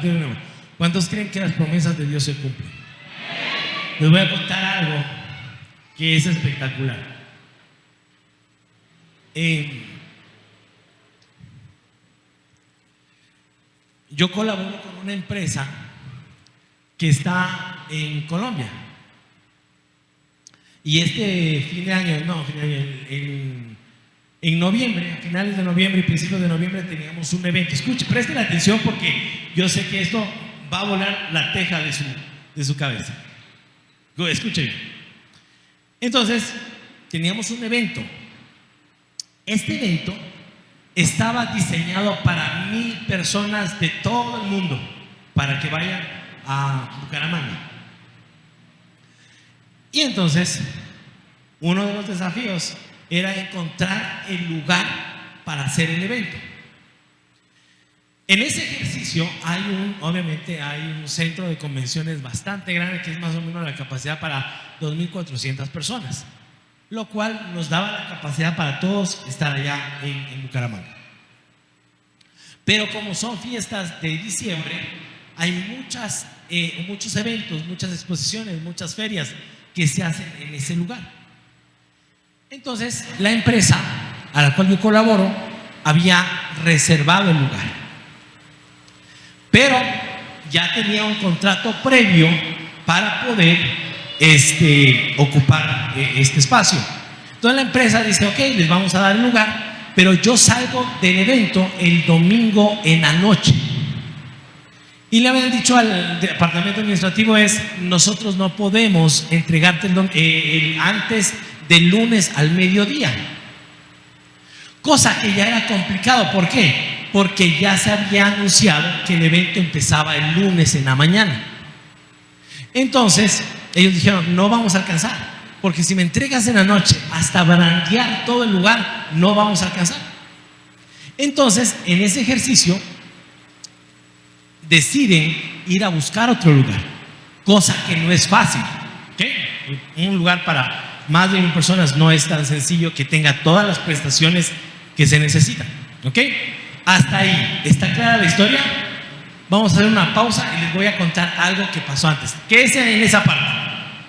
¿Por qué no? ¿Cuántos creen que las promesas de Dios se cumplen? Les voy a contar algo que es espectacular. Yo colaboro con una empresa que está en Colombia. Y este fin de año, en noviembre, a finales de noviembre y principios de noviembre teníamos un evento. Escuche, presten atención porque yo sé que esto va a volar la teja de su cabeza. Escuche bien. Entonces, teníamos un evento. Este evento estaba diseñado para 1,000 personas de todo el mundo para que vayan a Bucaramanga. Y entonces, uno de los desafíos era encontrar el lugar para hacer el evento. En ese ejercicio obviamente hay un centro de convenciones bastante grande, que es más o menos la capacidad para 2,400 personas, lo cual nos daba la capacidad para todos estar allá en Bucaramanga. Pero como son fiestas de diciembre, hay muchos eventos, muchas exposiciones, muchas ferias que se hacen en ese lugar. Entonces, la empresa a la cual yo colaboro había reservado el lugar, pero ya tenía un contrato previo para poder ocupar este espacio. Entonces la empresa dice: ok, les vamos a dar el lugar, pero yo salgo del evento el domingo en la noche. Y le habían dicho al departamento administrativo: nosotros no podemos entregarte antes del lunes al mediodía. Cosa que ya era complicado. ¿Por qué? Porque ya se había anunciado que el evento empezaba el lunes en la mañana. Entonces ellos dijeron: no vamos a alcanzar, porque si me entregas en la noche hasta brandear todo el lugar, no vamos a alcanzar. Entonces, en ese ejercicio deciden ir a buscar otro lugar, cosa que no es fácil, ¿okay? Un lugar para más de 1,000 personas no es tan sencillo que tenga todas las prestaciones que se necesitan, ¿ok? Hasta ahí, ¿está clara la historia? Vamos a hacer una pausa y les voy a contar algo que pasó antes. ¿Qué es en esa parte?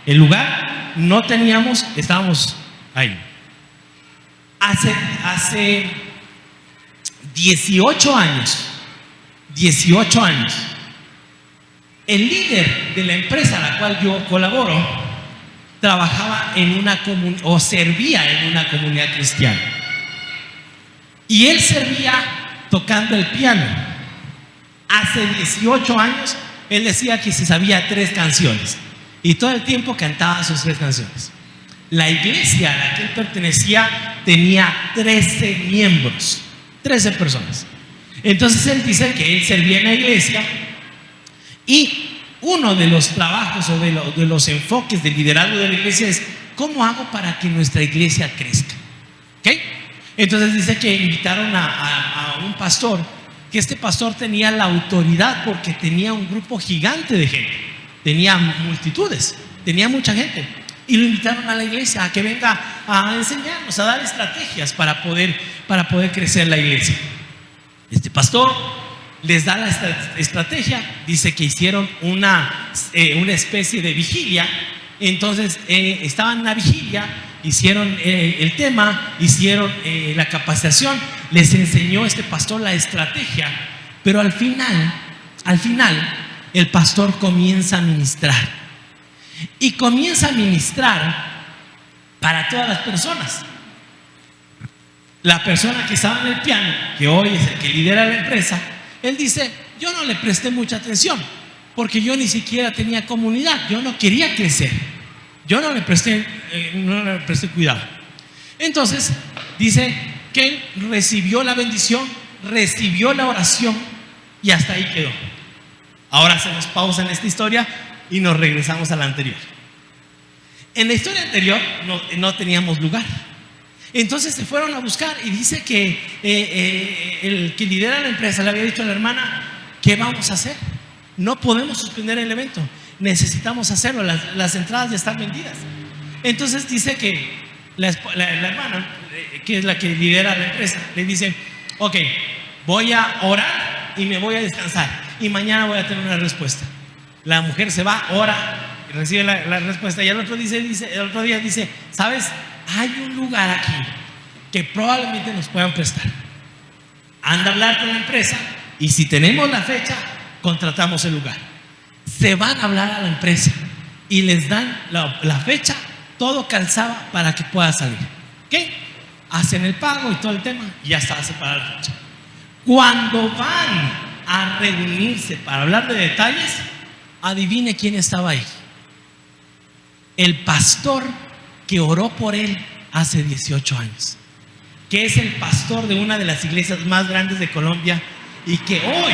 El lugar no teníamos, estábamos ahí. Hace 18 años, el líder de la empresa a la cual yo colaboro trabajaba en una comunidad, o servía en una comunidad cristiana, y él servía tocando el piano. Hace 18 años él decía que se sabía 3 canciones y todo el tiempo cantaba sus 3 canciones. La iglesia a la que él pertenecía tenía 13 miembros, 13 personas. Entonces él dice que él servía en la iglesia, y uno de los trabajos o de los enfoques del liderazgo de la iglesia es: ¿cómo hago para que nuestra iglesia crezca? ¿Okay? Entonces dice que invitaron a un pastor, que este pastor tenía la autoridad porque tenía un grupo gigante de gente, tenía multitudes, tenía mucha gente, y lo invitaron a la iglesia a que venga a enseñarnos, a dar estrategias para poder crecer la iglesia. Este pastor les da la estrategia, dice que hicieron una especie de vigilia. Entonces estaban en la vigilia, hicieron el tema, hicieron la capacitación, les enseñó este pastor la estrategia, pero al final el pastor comienza a ministrar, y comienza a ministrar para todas las personas. La persona que estaba en el piano, que hoy es el que lidera la empresa, él dice: yo no le presté mucha atención porque yo ni siquiera tenía comunidad, yo no quería crecer, yo no le presté cuidado. Entonces dice que él recibió la bendición, recibió la oración, y hasta ahí quedó. Ahora hacemos pausa en esta historia y nos regresamos a la anterior. En la historia anterior no teníamos lugar. Entonces se fueron a buscar, y dice que el que lidera la empresa le había dicho a la hermana: ¿qué vamos a hacer? No podemos suspender el evento, necesitamos hacerlo, las entradas ya están vendidas. Entonces dice que la hermana, que es la que lidera la empresa, le dice: ok, voy a orar y me voy a descansar. y mañana voy a tener una respuesta. La mujer se va, ora, recibe la respuesta y el otro día dice, ¿sabes? Hay un lugar aquí que probablemente nos puedan prestar. Anda a hablar con la empresa y si tenemos la fecha, contratamos el lugar. Se van a hablar a la empresa y les dan la fecha, todo calzado para que pueda salir. ¿Qué? Hacen el pago y todo el tema y ya está separada la fecha. Cuando van a reunirse para hablar de detalles, adivine quién estaba ahí. El pastor que oró por él hace 18 años, que es el pastor de una de las iglesias más grandes de Colombia y que hoy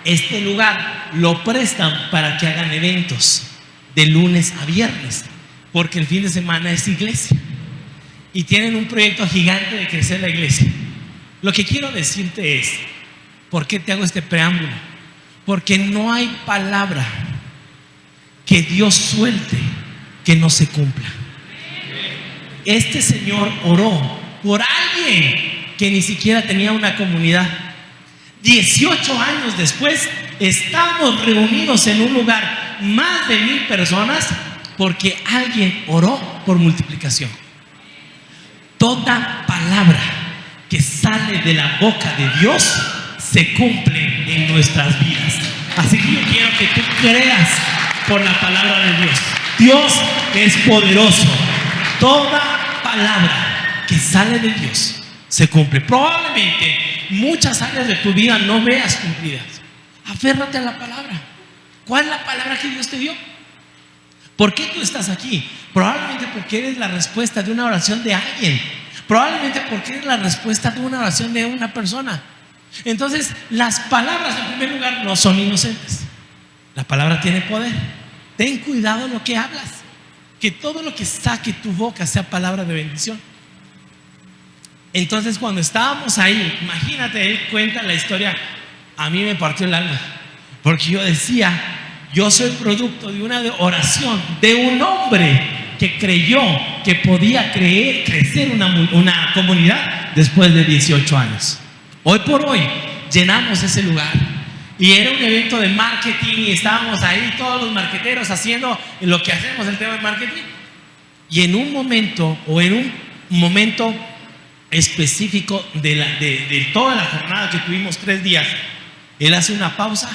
este lugar lo prestan para que hagan eventos de lunes a viernes, porque el fin de semana es iglesia y tienen un proyecto gigante de crecer la iglesia. Lo que quiero decirte es, ¿por qué te hago este preámbulo? Porque no hay palabra que Dios suelte que no se cumpla. Este señor oró por alguien que ni siquiera tenía una comunidad. 18 años después estamos reunidos en un lugar, más de 1,000 personas, porque alguien oró por multiplicación. Toda palabra que sale de la boca de Dios se cumple en nuestras vidas. Así que yo quiero que tú creas por la palabra de Dios. Dios es poderoso. Toda palabra que sale de Dios se cumple. Probablemente muchas áreas de tu vida no veas cumplidas. Aférrate a la palabra. ¿Cuál es la palabra que Dios te dio? ¿Por qué tú estás aquí? Probablemente porque eres la respuesta de una oración de alguien. Probablemente porque eres la respuesta de una oración de una persona. Entonces, las palabras en primer lugar no son inocentes. La palabra tiene poder. Ten cuidado lo que hablas. Que todo lo que saque tu boca sea palabra de bendición. Entonces, cuando estábamos ahí, imagínate, él cuenta la historia. A mí me partió el alma, porque yo decía, yo soy producto de una oración de un hombre que creyó que podía crecer una comunidad después de 18 años. Hoy por hoy llenamos ese lugar y era un evento de marketing y estábamos ahí todos los marketeros haciendo lo que hacemos, el tema de marketing. Y en un momento específico de toda la jornada que tuvimos 3 días, él hace una pausa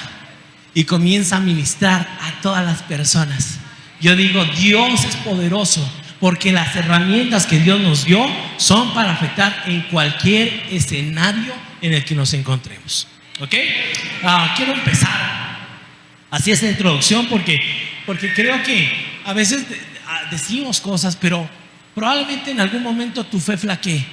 y comienza a ministrar a todas las personas. Yo digo, Dios es poderoso, porque las herramientas que Dios nos dio son para afectar en cualquier escenario en el que nos encontremos. ¿Ok? Quiero empezar así esta introducción porque creo que a veces decimos cosas, pero probablemente en algún momento tu fe flaquee,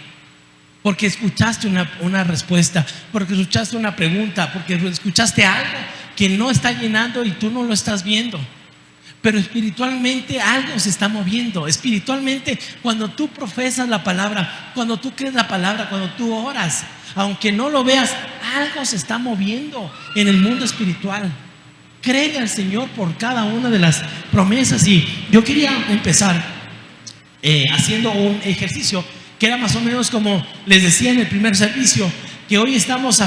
porque escuchaste una respuesta, porque escuchaste una pregunta, porque escuchaste algo que no está llenando y tú no lo estás viendo. Pero espiritualmente algo se está moviendo. Espiritualmente, cuando tú profesas la palabra, cuando tú crees la palabra, cuando tú oras, aunque no lo veas, algo se está moviendo en el mundo espiritual. Cree al Señor por cada una de las promesas. Y yo quería empezar haciendo un ejercicio que era más o menos como les decía en el primer servicio, que hoy estamos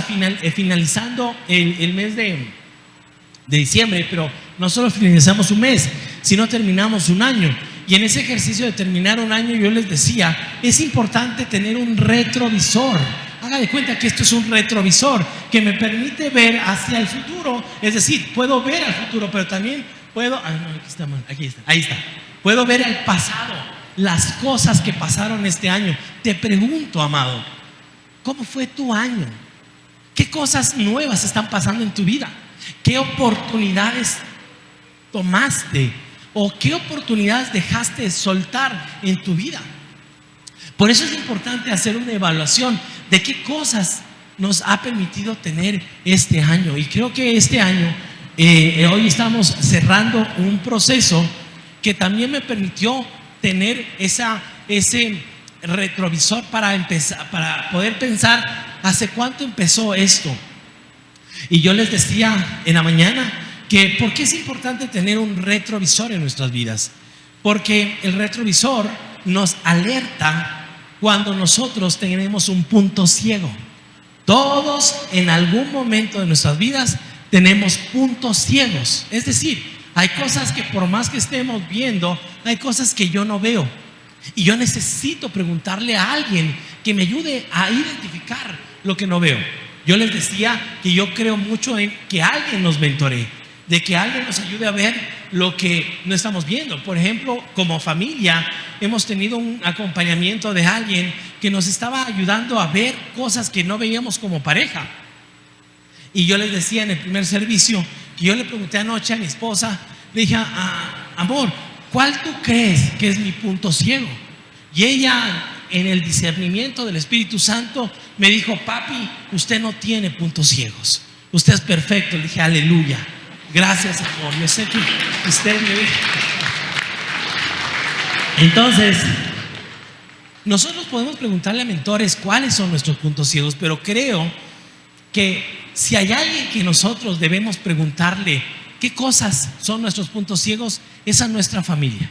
finalizando el mes de diciembre, pero no solo finalizamos un mes, sino terminamos un año. Y en ese ejercicio de terminar un año, yo les decía, es importante tener un retrovisor. Haga de cuenta que esto es un retrovisor que me permite ver hacia el futuro. Es decir, puedo ver al futuro, pero también puedo, ahí está. Puedo ver el pasado, las cosas que pasaron este año. Te pregunto, amado, ¿cómo fue tu año? ¿Qué cosas nuevas están pasando en tu vida? ¿Qué oportunidades tomaste o qué oportunidades dejaste de soltar en tu vida? Por eso es importante hacer una evaluación de qué cosas nos ha permitido tener este año. Y creo que este año, hoy estamos cerrando un proceso que también me permitió tener ese retrovisor para empezar, para poder pensar hace cuánto empezó esto. Y yo les decía en la mañana que ¿por qué es importante tener un retrovisor en nuestras vidas? Porque el retrovisor nos alerta cuando nosotros tenemos un punto ciego. Todos en algún momento de nuestras vidas tenemos puntos ciegos. Es decir, hay cosas que por más que estemos viendo, hay cosas que yo no veo. Y yo necesito preguntarle a alguien que me ayude a identificar lo que no veo. Yo les decía que yo creo mucho en que alguien nos mentoree, de que alguien nos ayude a ver lo que no estamos viendo. Por ejemplo, como familia hemos tenido un acompañamiento de alguien que nos estaba ayudando a ver cosas que no veíamos como pareja. Y yo les decía en el primer servicio que yo le pregunté anoche a mi esposa, le dije, amor, ¿cuál tú crees que es mi punto ciego? Y ella, en el discernimiento del Espíritu Santo, me dijo, papi, usted no tiene puntos ciegos, usted es perfecto. Le dije, aleluya, gracias, amor, yo sé que usted me ve. Entonces, nosotros podemos preguntarle a mentores cuáles son nuestros puntos ciegos, pero creo que si hay alguien que nosotros debemos preguntarle qué cosas son nuestros puntos ciegos, es a nuestra familia.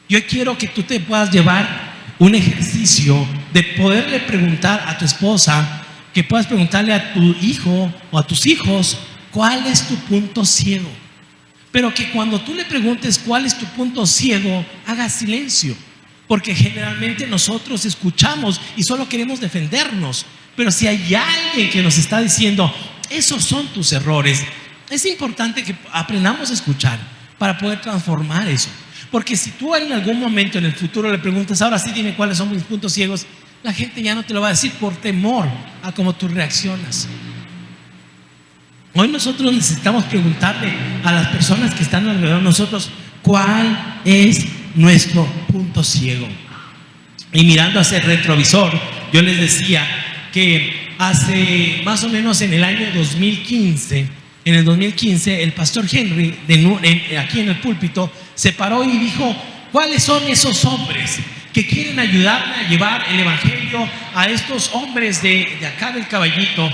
Yo quiero que tú te puedas llevar un ejercicio de poderle preguntar a tu esposa, que puedas preguntarle a tu hijo o a tus hijos cuál es tu punto ciego. Pero que cuando tú le preguntes cuál es tu punto ciego, haga silencio, porque generalmente nosotros escuchamos y solo queremos defendernos. Pero si hay alguien que nos está diciendo, esos son tus errores, es importante que aprendamos a escuchar para poder transformar eso. Porque si tú en algún momento en el futuro le preguntas, ahora sí dime cuáles son mis puntos ciegos, la gente ya no te lo va a decir por temor a cómo tú reaccionas. Hoy nosotros necesitamos preguntarle a las personas que están alrededor de nosotros cuál es nuestro punto ciego. Y mirando hacia el retrovisor, yo les decía que hace más o menos en el año 2015, el pastor Henry, aquí en el púlpito, se paró y dijo, ¿cuáles son esos hombres que quieren ayudarme a llevar el evangelio a estos hombres de acá del Caballito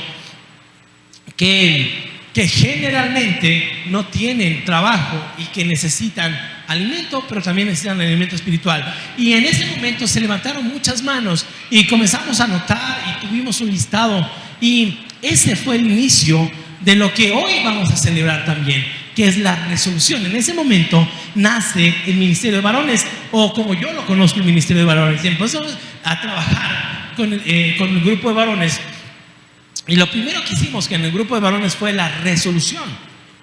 que generalmente no tienen trabajo y que necesitan alimento, pero también necesitan alimento espiritual? Y en ese momento se levantaron muchas manos y comenzamos a anotar y tuvimos un listado, y ese fue el inicio de lo que hoy vamos a celebrar también, que es la resolución. En ese momento nace el Ministerio de Varones, o como yo lo conozco, el Ministerio de Varones, y empezamos a trabajar con el grupo de varones. Y lo primero que hicimos en el grupo de varones fue la resolución.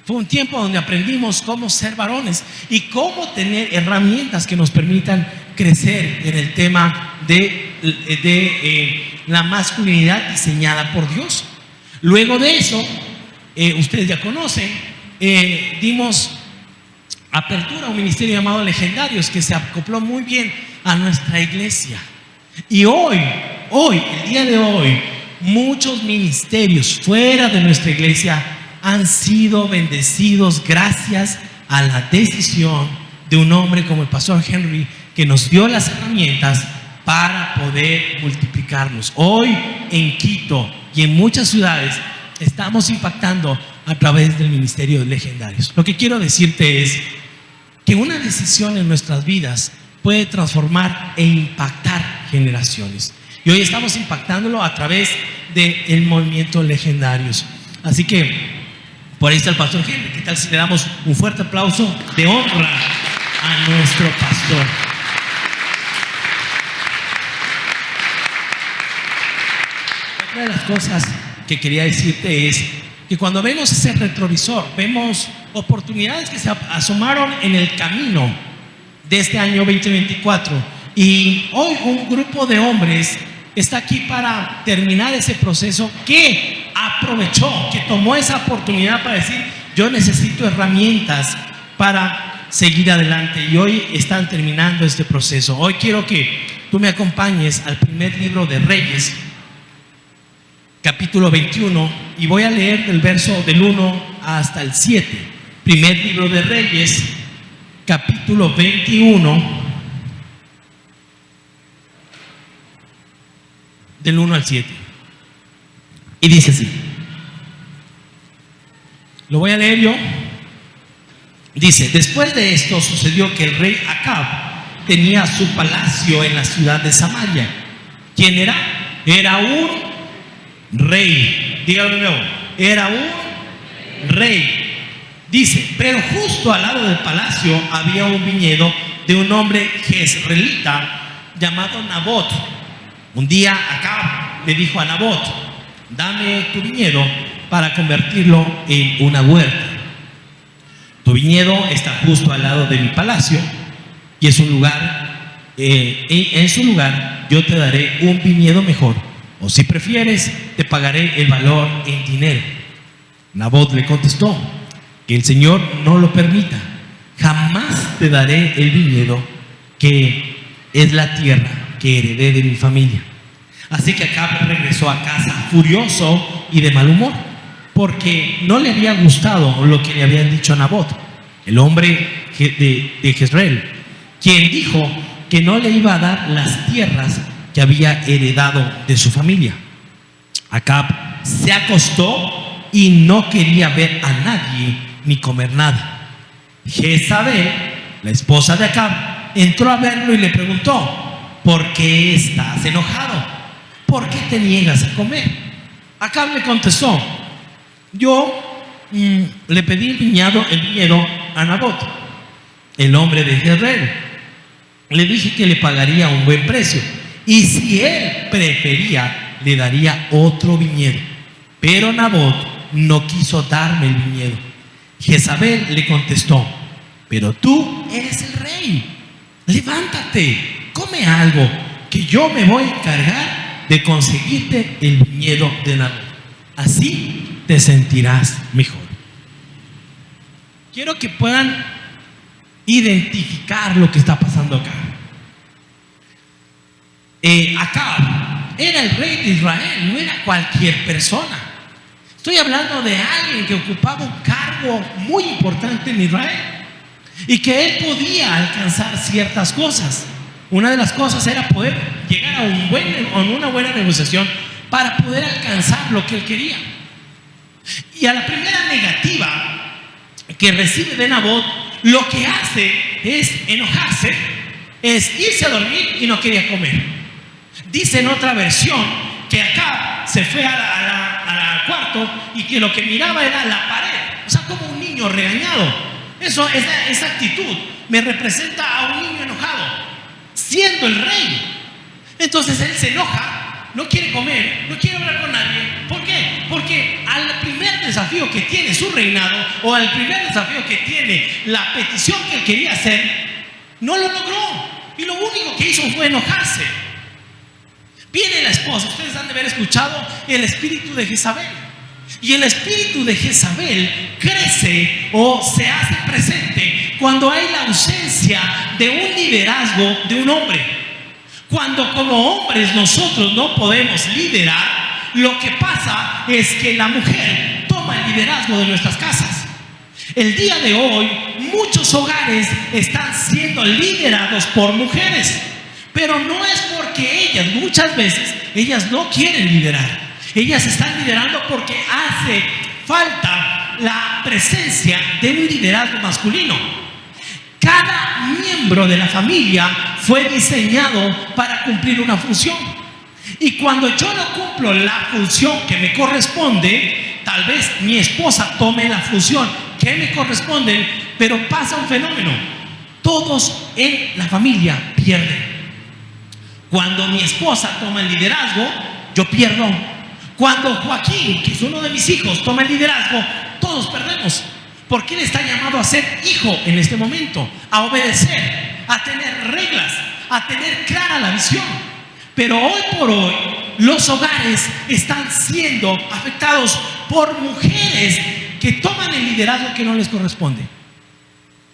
Fue un tiempo donde aprendimos cómo ser varones y cómo tener herramientas que nos permitan crecer en el tema de la masculinidad diseñada por Dios. Luego de eso, ustedes ya conocen, dimos apertura a un ministerio llamado Legendarios, que se acopló muy bien a nuestra iglesia. Y hoy, el día de hoy, muchos ministerios fuera de nuestra iglesia han sido bendecidos gracias a la decisión de un hombre como el pastor Henry, que nos dio las herramientas para poder multiplicarnos. Hoy en Quito y en muchas ciudades estamos impactando a través del ministerio de Legendarios. Lo que quiero decirte es que una decisión en nuestras vidas puede transformar e impactar generaciones. Y hoy estamos impactándolo a través del movimiento Legendarios. Así que por ahí está el pastor Henry. ¿Qué tal si le damos un fuerte aplauso de honra a nuestro pastor? Otra de las cosas que quería decirte es que cuando vemos ese retrovisor, vemos oportunidades que se asomaron en el camino de este año 2024. Y hoy un grupo de hombres está aquí para terminar ese proceso, que aprovechó, que tomó esa oportunidad para decir, yo necesito herramientas para seguir adelante, y hoy están terminando este proceso. Hoy quiero que tú me acompañes al primer libro de Reyes, capítulo 21, y voy a leer del verso del 1 hasta el 7. Primer libro de Reyes, capítulo 21, del 1 al 7. Y dice así. Lo voy a leer yo. Dice: después de esto sucedió que el rey Acab tenía su palacio en la ciudad de Samaria. ¿Quién era? Era un rey. Dígalo de nuevo. Era un rey. Dice: pero justo al lado del palacio había un viñedo de un hombre jezreelita llamado Nabot. Un día Acab le dijo a Nabot: dame tu viñedo para convertirlo en una huerta. Tu viñedo está justo al lado de mi palacio y es un lugar, en su lugar yo te daré un viñedo mejor, o si prefieres te pagaré el valor en dinero. Nabot le contestó: que el Señor no lo permita, jamás te daré el viñedo, que es la tierra que heredé de mi familia. Así que Acab regresó a casa furioso y de mal humor, porque no le había gustado lo que le habían dicho a Nabot, el hombre de Jezreel, quien dijo que no le iba a dar las tierras que había heredado de su familia. Acab se acostó y no quería ver a nadie ni comer nada. Jezabel, la esposa de Acab, entró a verlo y le preguntó: ¿por qué estás enojado? ¿Por qué te niegas a comer? Acab le contestó: yo le pedí el viñedo a Nabot, el hombre de Jezreel. Le dije que le pagaría un buen precio, y si él prefería, le daría otro viñedo. Pero Nabot no quiso darme el viñedo. Jezabel le contestó: pero tú eres el rey, levántate, come algo, que yo me voy a encargar de conseguirte el viñedo de Nabot. Así te sentirás mejor. Quiero que puedan identificar lo que está pasando acá. Acab era el rey de Israel, no era cualquier persona. Estoy hablando de alguien que ocupaba un cargo muy importante en Israel y que él podía alcanzar ciertas cosas. Una de las cosas era poder llegar a una buena negociación para poder alcanzar lo que él quería. Y a la primera negativa que recibe de Nabot, lo que hace es enojarse, es irse a dormir y no quería comer. Dice en otra versión que Acab se fue al cuarto y que lo que miraba era la pared, o sea, como un niño regañado. Esa actitud me representa a un niño enojado, siendo el rey. Entonces él se enoja, no quiere comer, no quiere hablar con nadie. ¿Por qué? Porque al primer desafío que tiene su reinado, o al primer desafío que tiene la petición que él quería hacer, no lo logró, y lo único que hizo fue enojarse. Viene la esposa, ustedes han de haber escuchado el espíritu de Jezabel, y el espíritu de Jezabel crece o se hace presente cuando hay la ausencia de un liderazgo de un hombre. Cuando como hombres nosotros no podemos liderar, lo que pasa es que la mujer toma el liderazgo de nuestras casas. El día de hoy muchos hogares están siendo liderados por mujeres, pero no es porque muchas veces ellas no quieren liderar. Ellas están liderando porque hace falta la presencia de un liderazgo masculino. Cada miembro de la familia fue diseñado para cumplir una función. Y cuando yo no cumplo la función que me corresponde, tal vez mi esposa tome la función que me corresponde, pero pasa un fenómeno: todos en la familia pierden. Cuando mi esposa toma el liderazgo, yo pierdo. Cuando Joaquín, que es uno de mis hijos, toma el liderazgo, todos perdemos. Porque él está llamado a ser hijo en este momento, a obedecer, a tener reglas, a tener clara la visión. Pero hoy por hoy los hogares están siendo afectados por mujeres que toman el liderazgo que no les corresponde.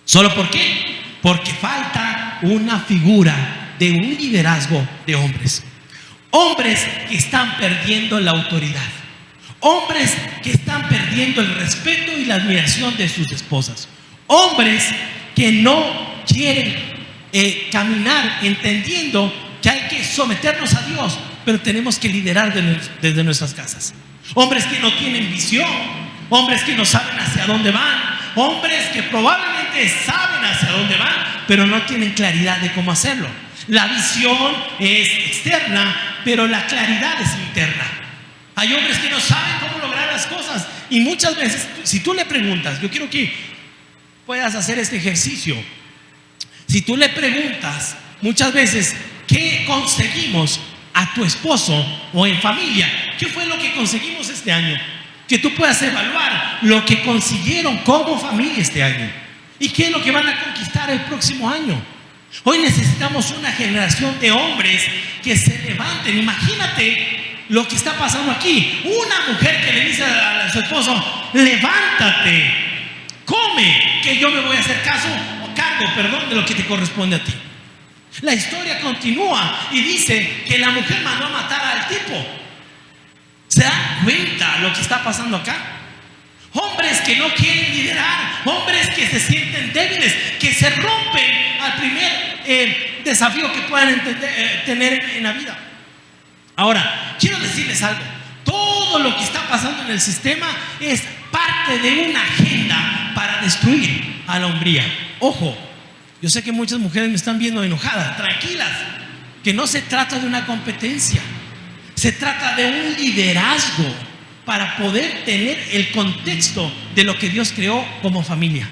¿Solo por qué? Porque falta una figura de un liderazgo de hombres. Hombres que están perdiendo la autoridad. Hombres que están perdiendo el respeto y la admiración de sus esposas. Hombres que no quieren caminar entendiendo que hay que someternos a Dios, pero tenemos que liderar desde nuestras casas. Hombres que no tienen visión. Hombres que no saben hacia dónde van. Hombres que probablemente saben hacia dónde van, pero no tienen claridad de cómo hacerlo. La visión es externa, pero la claridad es interna. Hay hombres que no saben cómo lograr las cosas Y muchas veces, si tú le preguntas, yo quiero que puedas hacer este ejercicio. Si tú le preguntas muchas veces, ¿qué conseguimos a tu esposo o en familia? ¿Qué fue lo que conseguimos este año? Que tú puedas evaluar lo que consiguieron como familia este año y qué es lo que van a conquistar el próximo año. Hoy necesitamos una generación de hombres que se levanten. Imagínate lo que está pasando aquí. Una mujer que le dice a su esposo: levántate, come, que yo me voy a hacer cargo de lo que te corresponde a ti. La historia continúa y dice que la mujer mandó a matar al tipo. ¿Se dan cuenta lo que está pasando acá? Hombres que no quieren liderar, hombres que se sienten débiles, que se rompen al primer desafío que puedan tener en la vida. Ahora, quiero decirles algo. Todo lo que está pasando en el sistema es parte de una agenda para destruir a la hombría. Ojo, yo sé que muchas mujeres me están viendo enojadas. Tranquilas, que no se trata de una competencia. Se trata de un liderazgo para poder tener el contexto de lo que Dios creó como familia.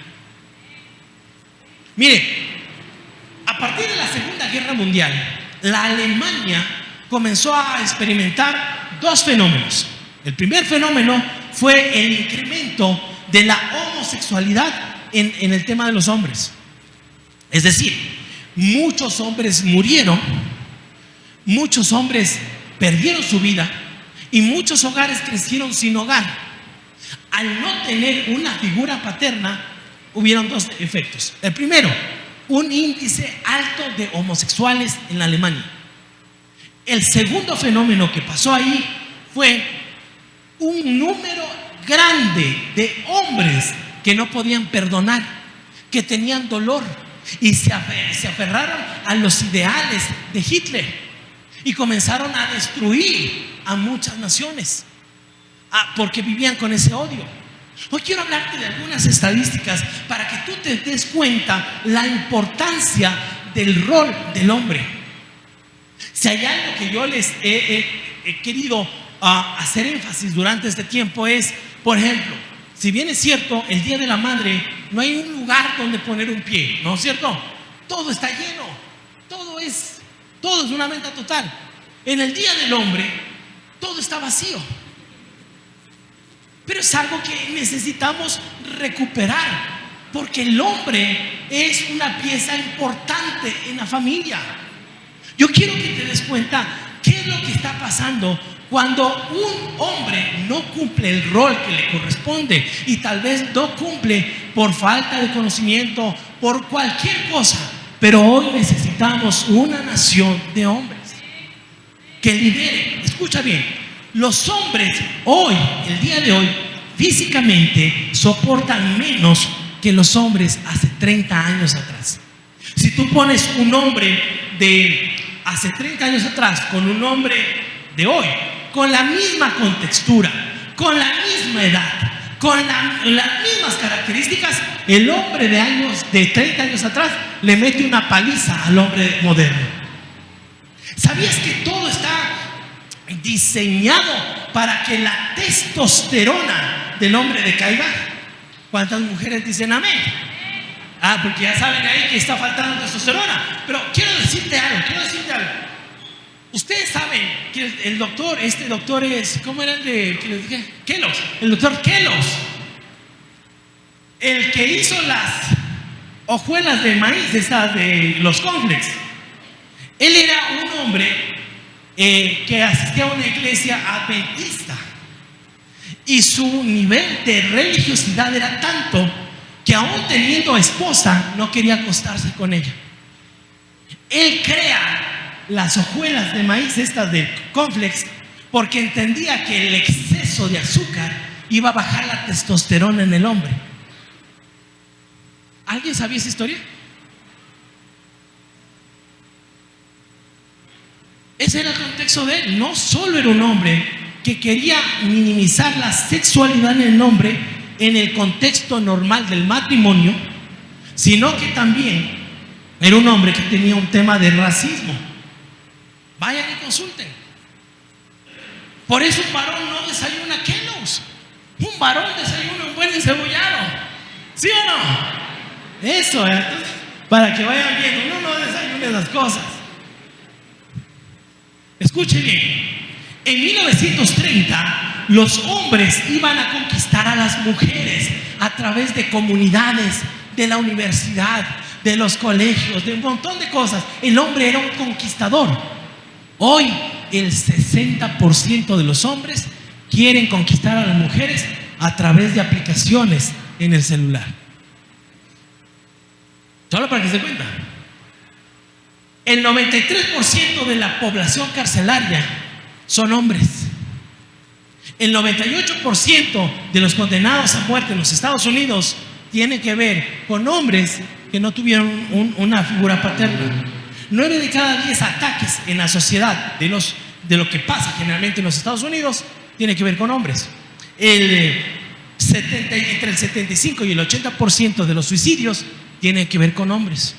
Mire, a partir de la Segunda Guerra Mundial, la Alemania comenzó a experimentar dos fenómenos. El primer fenómeno fue el incremento de la homosexualidad en el tema de los hombres. Es decir, muchos hombres murieron, muchos hombres perdieron su vida y muchos hogares crecieron sin hogar. Al no tener una figura paterna, hubieron dos efectos. El primero, un índice alto de homosexuales en Alemania. El segundo fenómeno que pasó ahí fue un número grande de hombres que no podían perdonar, que tenían dolor y se aferraron a los ideales de Hitler y comenzaron a destruir a muchas naciones porque vivían con ese odio. Hoy quiero hablarte de algunas estadísticas para que tú te des cuenta la importancia del rol del hombre. Si hay algo que yo les he querido hacer énfasis durante este tiempo es, por ejemplo, si bien es cierto, el Día de la Madre no hay un lugar donde poner un pie, ¿no es cierto? Todo está lleno, todo es una venta total. En el Día del Hombre, todo está vacío. Pero es algo que necesitamos recuperar, porque el hombre es una pieza importante en la familia. Yo quiero que te des cuenta qué es lo que está pasando cuando un hombre no cumple el rol que le corresponde, y tal vez no cumple por falta de conocimiento, por cualquier cosa. Pero hoy necesitamos una nación de hombres que lidere. Escucha bien, los hombres hoy, el día de hoy, físicamente soportan menos que los hombres hace 30 años atrás. Si tú pones un hombre de hace 30 años atrás con un hombre de hoy, con la misma contextura, con la misma edad, con las mismas características, el hombre de 30 años atrás le mete una paliza al hombre moderno. ¿Sabías que todo está diseñado para que la testosterona del hombre decaiga? ¿Cuántas mujeres dicen amén? Porque ya saben ahí que está faltando testosterona. Pero quiero decirte algo. Ustedes saben que el doctor, es, ¿cómo era el de que les dije? Kellogg's, el doctor Kellogg's, el que hizo las hojuelas de maíz, esas de los cornflakes. Él era un hombre que asistía a una iglesia adventista, y su nivel de religiosidad era tanto que aún teniendo esposa no quería acostarse con ella. Él crea las hojuelas de maíz, estas de cornflakes, porque entendía que el exceso de azúcar iba a bajar la testosterona en el hombre. ¿Alguien sabía esa historia? Ese era el contexto de él. No solo era un hombre que quería minimizar la sexualidad en el hombre en el contexto normal del matrimonio, sino que también era un hombre que tenía un tema de racismo. Vayan y consulten. Por eso un varón no desayuna Kellogg's, Un varón desayuna un buen encebollado, ¿sí o no? Eso, entonces, para que vayan viendo, uno no desayuna esas cosas. Escuche bien, en 1930 los hombres iban a conquistar a las mujeres a través de comunidades, de la universidad, de los colegios, de un montón de cosas. El hombre era un conquistador. Hoy el 60% de los hombres quieren conquistar a las mujeres a través de aplicaciones en el celular. Solo para que se cuenta. El 93% de la población carcelaria son hombres. El 98% de los condenados a muerte en los Estados Unidos tiene que ver con hombres que no tuvieron una figura paterna. 9 de cada 10 ataques en la sociedad de lo que pasa generalmente en los Estados Unidos tiene que ver con hombres. Entre el 75 y el 80% de los suicidios tiene que ver con hombres.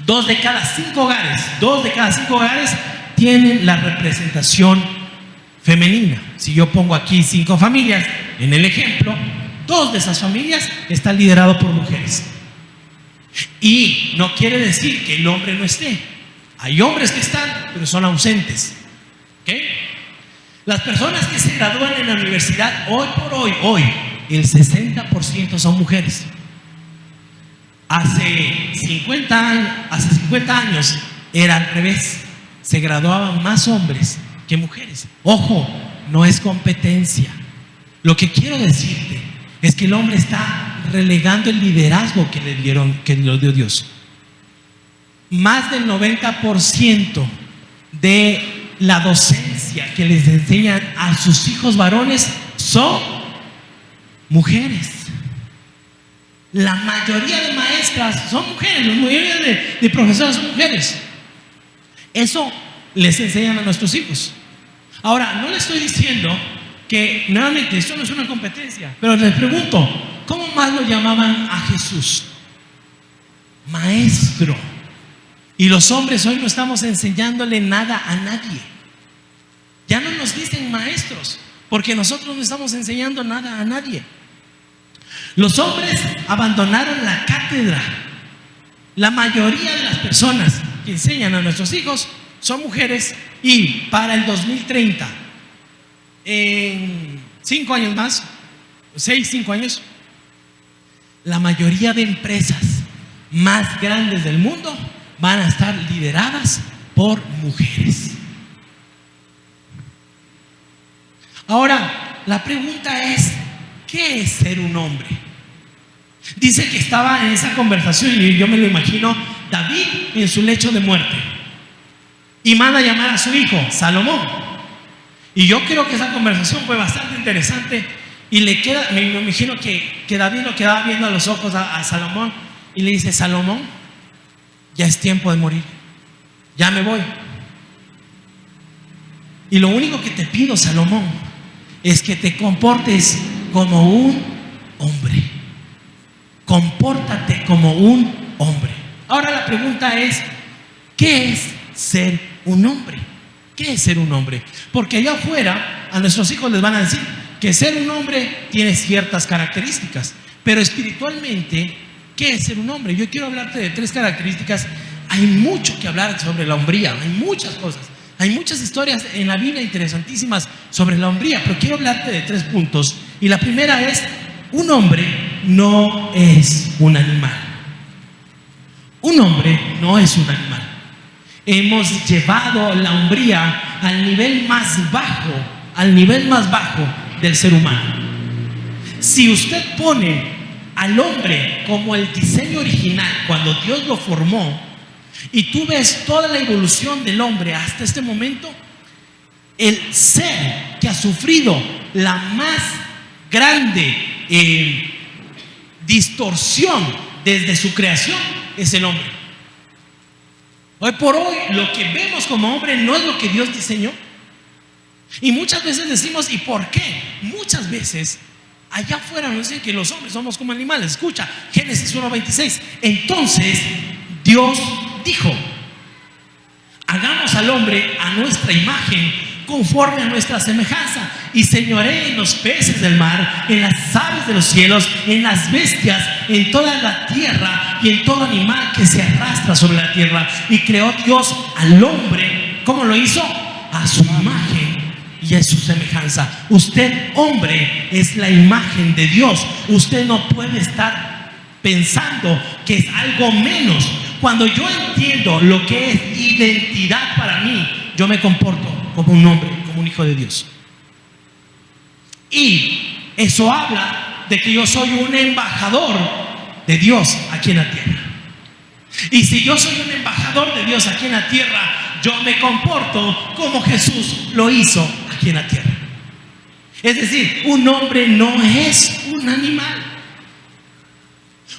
2 de cada 5 hogares tienen la representación femenina. Si yo pongo aquí 5 familias en el ejemplo, 2 de esas familias están lideradas por mujeres. Y no quiere decir que el hombre no esté. Hay hombres que están, pero son ausentes. ¿Okay? Las personas que se gradúan en la universidad hoy por hoy, el 60% son mujeres. Hace 50 años era al revés. Se graduaban más hombres que mujeres. Ojo, no es competencia. Lo que quiero decirte es que el hombre está relegando el liderazgo que le dieron, que le dio Dios. Más del 90% de la docencia que les enseñan a sus hijos varones son mujeres. La mayoría de maestras son mujeres, la mayoría de profesoras son mujeres. Eso les enseñan a nuestros hijos. Ahora, no les estoy diciendo que, nuevamente, esto no es una competencia, pero les pregunto, ¿cómo más lo llamaban a Jesús? Maestro. Y los hombres hoy no estamos enseñándole nada a nadie. Ya no nos dicen maestros, porque nosotros no estamos enseñando nada a nadie. Los hombres abandonaron la cátedra. La mayoría de las personas que enseñan a nuestros hijos son mujeres, y para el 2030, en 5 años más, 5 años, la mayoría de empresas más grandes del mundo van a estar lideradas por mujeres. Ahora, la pregunta es, ¿qué es ser un hombre? Dice que estaba en esa conversación, y yo me lo imagino, David en su lecho de muerte, y manda a llamar a su hijo, Salomón. Y yo creo que esa conversación fue bastante interesante, y me imagino que David lo quedaba viendo a los ojos a Salomón, y le dice: Salomón, ya es tiempo de morir, ya me voy. Y lo único que te pido, Salomón, es que te comportes como un hombre. Compórtate como un hombre. Ahora la pregunta es, ¿qué es ser un hombre? ¿Qué es ser un hombre? Porque allá afuera a nuestros hijos les van a decir que ser un hombre tiene ciertas características, pero espiritualmente, ¿qué es ser un hombre? Yo quiero hablarte de 3 características. Hay mucho que hablar sobre la hombría, hay muchas cosas, hay muchas historias en la Biblia interesantísimas sobre la hombría, pero quiero hablarte de 3 puntos. Y la primera es: un hombre no es un animal. Un hombre no es un animal. Hemos llevado la hombría al nivel más bajo del ser humano. Si usted pone al hombre como el diseño original, cuando Dios lo formó, y tú ves toda la evolución del hombre hasta este momento, el ser que ha sufrido la más grande distorsión desde su creación es el hombre. Hoy por hoy lo que vemos como hombre no es lo que Dios diseñó. Y muchas veces decimos: ¿y por qué? Muchas veces allá afuera nos dicen que los hombres somos como animales. Escucha, Génesis 1:26. Entonces Dios dijo: hagamos al hombre a nuestra imagen, conforme a nuestra semejanza, y señoré en los peces del mar, en las aves de los cielos, en las bestias, en toda la tierra y en todo animal que se arrastra sobre la tierra. Y creó Dios al hombre, ¿cómo lo hizo? A su imagen y a su semejanza. Usted, hombre, es la imagen de Dios. Usted no puede estar pensando que es algo menos. Cuando yo entiendo lo que es identidad para mí, yo me comporto como un hombre, como un hijo de Dios. Y eso habla de que yo soy un embajador de Dios aquí en la tierra. Y si yo soy un embajador de Dios aquí en la tierra, yo me comporto como Jesús lo hizo aquí en la tierra. Es decir, un hombre no es un animal.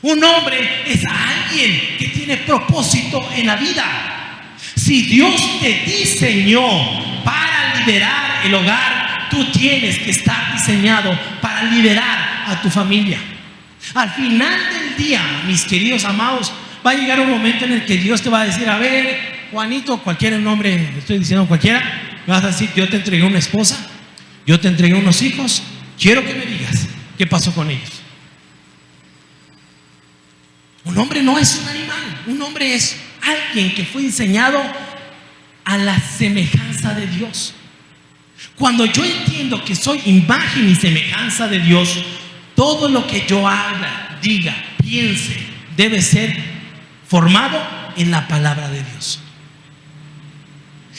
Un hombre es alguien que tiene propósito en la vida. Si Dios te diseñó para liderar el hogar, tú tienes que estar diseñado para liderar a tu familia. Al final del día, mis queridos amados, va a llegar un momento en el que Dios te va a decir: a ver, Juanito, cualquier nombre, estoy diciendo cualquiera, me vas a decir: yo te entregué una esposa, yo te entregué unos hijos, quiero que me digas qué pasó con ellos. Un hombre no es un animal, un hombre es alguien que fue diseñado a la semejanza de Dios. Cuando yo entiendo que soy imagen y semejanza de Dios, todo lo que yo haga, diga, piense, debe ser formado en la palabra de Dios.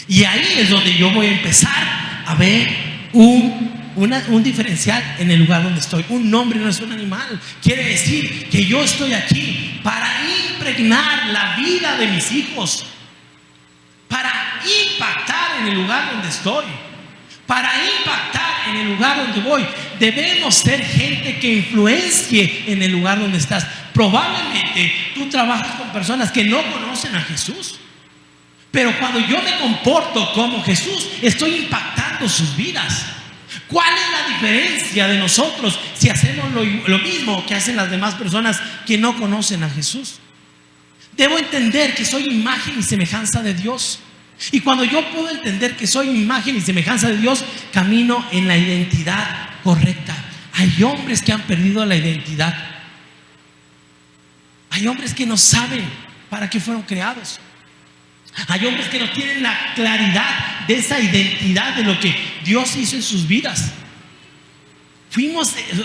Y ahí es donde yo voy a empezar a ver un diferencial en el lugar donde estoy. Un hombre no es un animal. Quiere decir que yo estoy aquí para impregnar la vida de mis hijos, para impactar en el lugar donde estoy, para impactar en el lugar donde voy. Debemos ser gente que influencie en el lugar donde estás. Probablemente tú trabajas con personas que no conocen a Jesús, pero cuando yo me comporto como Jesús, estoy impactando sus vidas. ¿Cuál es la diferencia de nosotros si hacemos lo mismo que hacen las demás personas que no conocen a Jesús? Debo entender que soy imagen y semejanza de Dios. Y cuando yo puedo entender que soy imagen y semejanza de Dios, camino en la identidad correcta. Hay hombres que han perdido la identidad. Hay hombres que no saben para qué fueron creados. Hay hombres que no tienen la claridad de esa identidad, de lo que Dios hizo en sus vidas.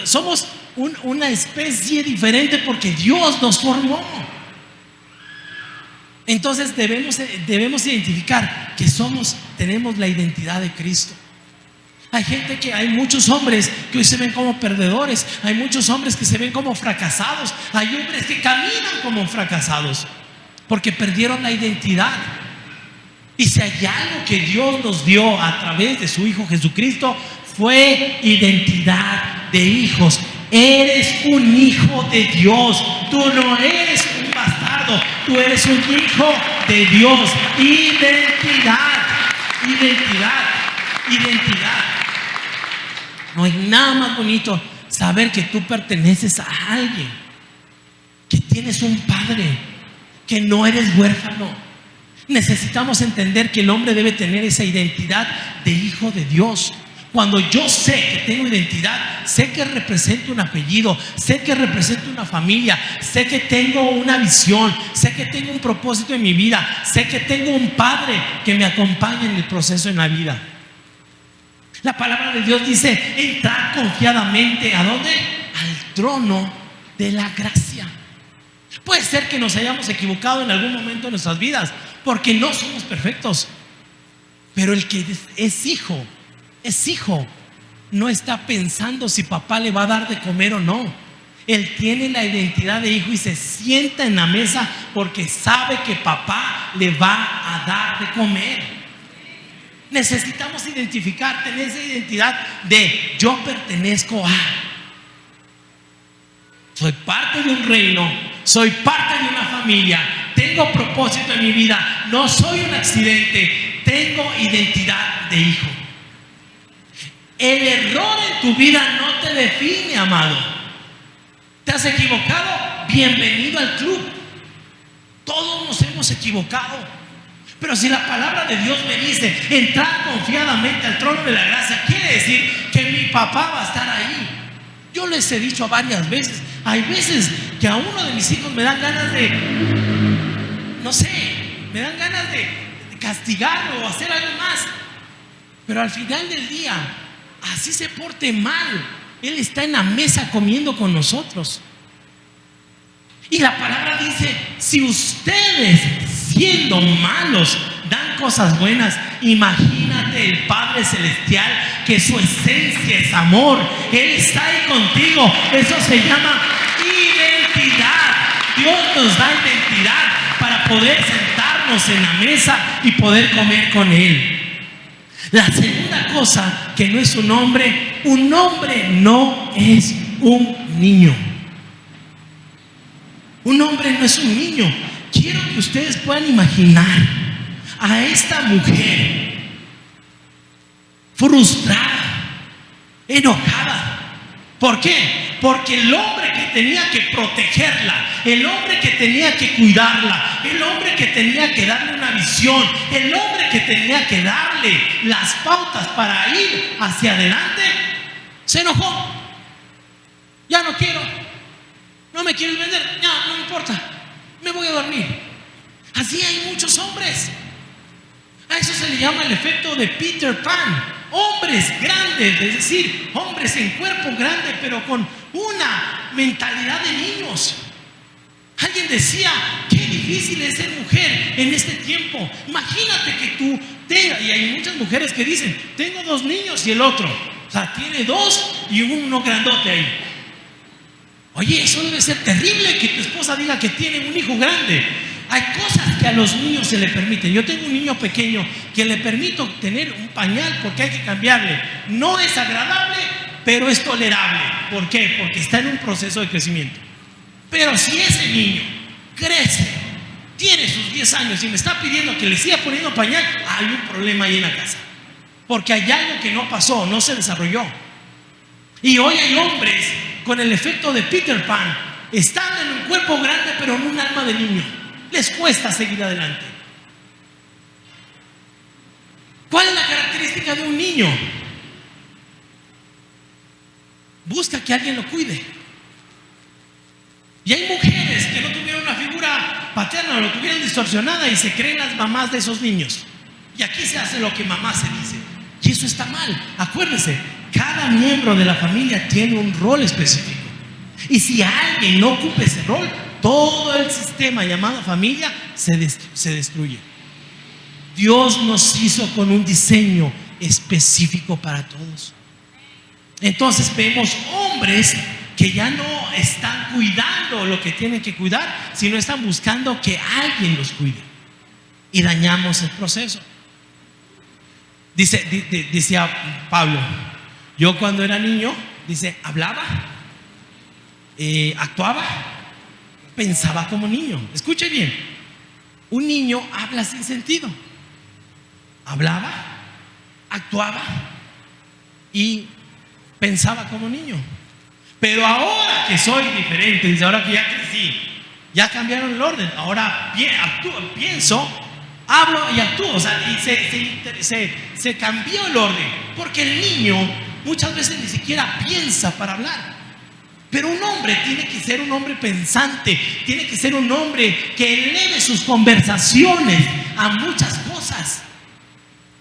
Somos una especie diferente porque Dios nos formó. Entonces debemos identificar que tenemos la identidad de Cristo. Hay muchos hombres que hoy se ven como perdedores. Hay muchos hombres que se ven como fracasados. Hay hombres que caminan como fracasados porque perdieron la identidad. Y si hay algo que Dios nos dio a través de su Hijo Jesucristo, fue identidad de hijos. Eres un hijo de Dios. Tú no eres un bastardo, tú eres un hijo de Dios. Identidad. No hay nada más bonito saber que tú perteneces a alguien, que tienes un padre, que no eres huérfano. Necesitamos entender que el hombre debe tener esa identidad de hijo de Dios. Cuando yo sé que tengo identidad, sé que represento un apellido, sé que represento una familia, sé que tengo una visión, sé que tengo un propósito en mi vida, sé que tengo un padre que me acompaña en el proceso en la vida. La palabra de Dios dice: entrad confiadamente, ¿a dónde? Al trono de la gracia. Puede ser que nos hayamos equivocado en algún momento de nuestras vidas, porque no somos perfectos. Pero el que es hijo, no está pensando si papá le va a dar de comer o no. Él tiene la identidad de hijo y se sienta en la mesa porque sabe que papá le va a dar de comer. Necesitamos identificar, tener esa identidad de yo pertenezco a. Soy parte de un reino, soy parte de una familia, tengo propósito en mi vida, no soy un accidente, tengo identidad de hijo. El error en tu vida no te define, amado. ¿Te has equivocado? Bienvenido al club. Todos nos hemos equivocado, Pero si la palabra de Dios me dice entrar confiadamente al trono de la gracia, quiere decir que mi papá va a estar ahí. Yo les he dicho varias veces, hay veces que a uno de mis hijos me dan ganas de, no sé, me dan ganas de castigarlo o hacer algo más. Pero al final del día, así se porte mal, él está en la mesa comiendo con nosotros. Y la palabra dice, si ustedes siendo malos dan cosas buenas, imagínate el Padre Celestial, que su esencia es amor. Él está ahí contigo. Eso se llama identidad. Dios nos da identidad para poder sentarnos en la mesa y poder comer con Él. La segunda cosa que no es un hombre no es un niño. Un hombre no es un niño. Quiero que ustedes puedan imaginar a esta mujer frustrada, enojada. ¿Por qué? Porque el hombre que tenía que protegerla, el hombre que tenía que cuidarla, el hombre que tenía que darle una visión, el hombre que tenía que darle las pautas para ir hacia adelante, se enojó. Ya no quiero, no me quieres vender, ya no me importa, me voy a dormir. Así hay muchos hombres. A eso se le llama el efecto de Peter Pan. Hombres grandes, es decir, hombres en cuerpo grande, pero con una mentalidad de niños. Alguien decía, qué difícil es ser mujer en este tiempo. Imagínate que tú tengas, y hay muchas mujeres que dicen, tengo 2 niños y el otro, o sea, tiene 2 y uno grandote ahí. Oye, eso debe ser terrible que tu esposa diga que tiene un hijo grande. Hay cosas que a los niños se le permiten. Yo tengo un niño pequeño que le permito tener un pañal porque hay que cambiarle. No es agradable, pero es tolerable. ¿Por qué? Porque está en un proceso de crecimiento. Pero si ese niño crece, tiene sus 10 años y me está pidiendo que le siga poniendo pañal, hay un problema ahí en la casa. Porque hay algo que no pasó, no se desarrolló. Y hoy hay hombres con el efecto de Peter Pan, están en un cuerpo grande pero en un alma de niño. Les cuesta seguir adelante. ¿Cuál es la característica de un niño? Busca que alguien lo cuide. Y hay mujeres que no tuvieron una figura paterna o lo tuvieron distorsionada y se creen las mamás de esos niños. Y aquí se hace lo que mamá se dice. Y eso está mal. Acuérdese, cada miembro de la familia tiene un rol específico. Y si alguien no ocupa ese rol, todo el sistema llamado familia se destruye. Dios nos hizo con un diseño específico para todos. Entonces vemos hombres que ya no están cuidando lo que tienen que cuidar, sino están buscando que alguien los cuide. Y dañamos el proceso. Decía Pablo, yo cuando era niño, dice, hablaba, actuaba, pensaba como niño. Escuche bien, un niño habla sin sentido. Hablaba, actuaba y pensaba como niño. Pero ahora que soy diferente, dice, ahora que ya crecí, ya cambiaron el orden. Ahora pienso, hablo y actúo. O sea, y se cambió el orden. Porque el niño muchas veces ni siquiera piensa para hablar. Pero un hombre tiene que ser un hombre pensante, tiene que ser un hombre que eleve sus conversaciones a muchas cosas.